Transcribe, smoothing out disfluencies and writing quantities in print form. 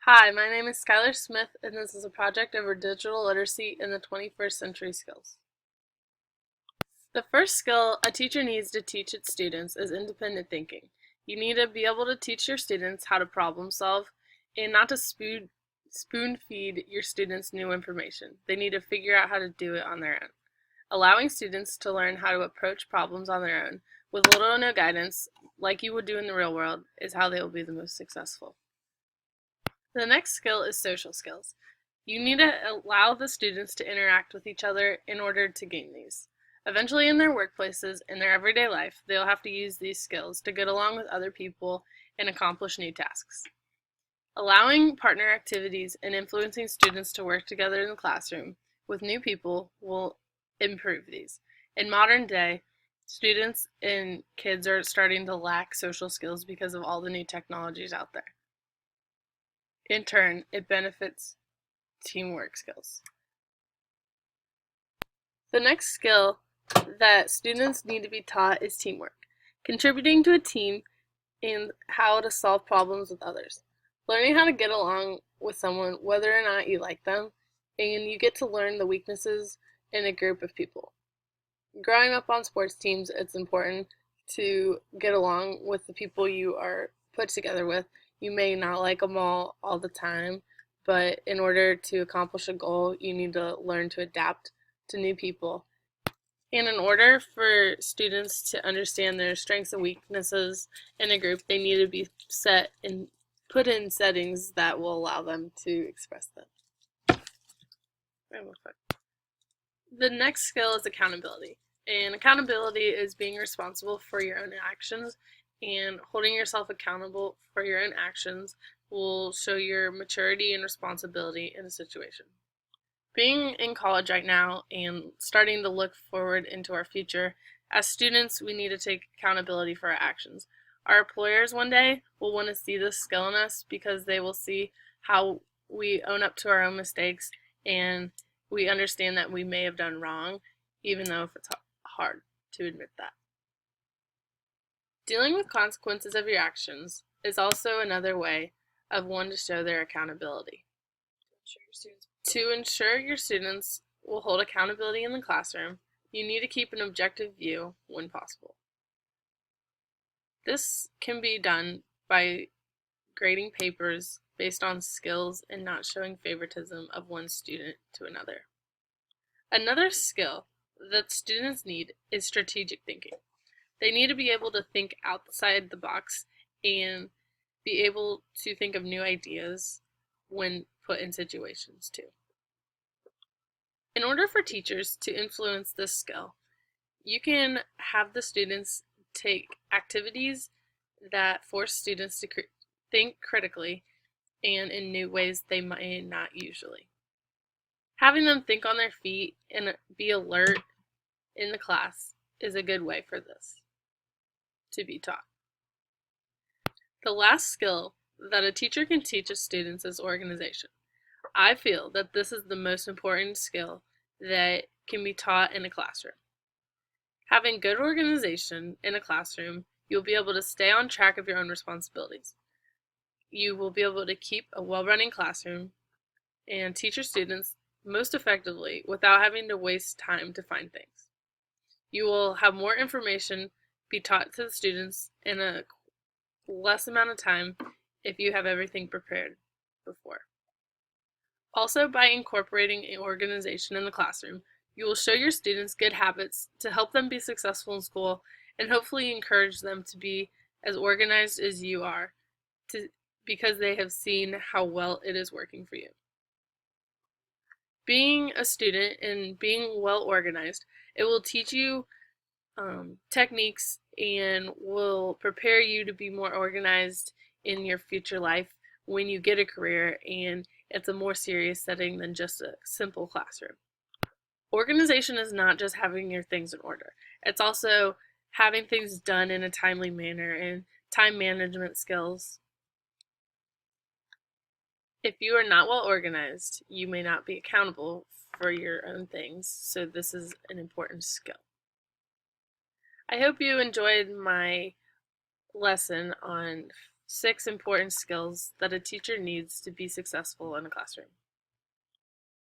Hi, my name is Skylar Smith, and this is a project over digital literacy in the 21st century skills. The first skill a teacher needs to teach its students is independent thinking. You need to be able to teach your students how to problem solve and not to spoon feed your students new information. They need to figure out how to do it on their own. Allowing students to learn how to approach problems on their own with little or no guidance, like you would do in the real world, is how they will be the most successful. The next skill is social skills. You need to allow the students to interact with each other in order to gain these. Eventually, in their workplaces, in their everyday life, they'll have to use these skills to get along with other people and accomplish new tasks. Allowing partner activities and influencing students to work together in the classroom with new people will improve these. In modern day, students and kids are starting to lack social skills because of all the new technologies out there. In turn, it benefits teamwork skills. The next skill that students need to be taught is teamwork, contributing to a team and how to solve problems with others. Learning how to get along with someone, whether or not you like them, and you get to learn the weaknesses in a group of people. Growing up on sports teams, it's important to get along with the people you are put together with. You may not like them all the time, but in order to accomplish a goal, you need to learn to adapt to new people. And in order for students to understand their strengths and weaknesses in a group, they need to be set and put in settings that will allow them to express them. The next skill is accountability. And accountability is being responsible for your own actions, and holding yourself accountable for your own actions will show your maturity and responsibility in a situation. Being in college right now and starting to look forward into our future, as students, we need to take accountability for our actions. Our employers one day will want to see this skill in us because they will see how we own up to our own mistakes and we understand that we may have done wrong, even though if it's hard to admit that. Dealing with consequences of your actions is also another way of one to show their accountability. To ensure your students will hold accountability in the classroom, you need to keep an objective view when possible. This can be done by grading papers based on skills and not showing favoritism of one student to another. Another skill that students need is strategic thinking. They need to be able to think outside the box and be able to think of new ideas when put in situations too. In order for teachers to influence this skill, you can have the students take activities that force students to think critically and in new ways they might not usually. Having them think on their feet and be alert in the class is a good way for this to be taught. The last skill that a teacher can teach his students is organization. I feel that this is the most important skill that can be taught in a classroom. Having good organization in a classroom, you'll be able to stay on track of your own responsibilities. You will be able to keep a well-running classroom and teach your students most effectively without having to waste time to find things. You will have more information be taught to the students in a less amount of time if you have everything prepared before. Also, by incorporating an organization in the classroom, you will show your students good habits to help them be successful in school and hopefully encourage them to be as organized as you are because they have seen how well it is working for you. Being a student and being well organized, it will teach you techniques and will prepare you to be more organized in your future life when you get a career and it's a more serious setting than just a simple classroom. Organization is not just having your things in order. It's also having things done in a timely manner and time management skills. If you are not well organized, you may not be accountable for your own things, so this is an important skill. I hope you enjoyed my lesson on 6 important skills that a teacher needs to be successful in a classroom.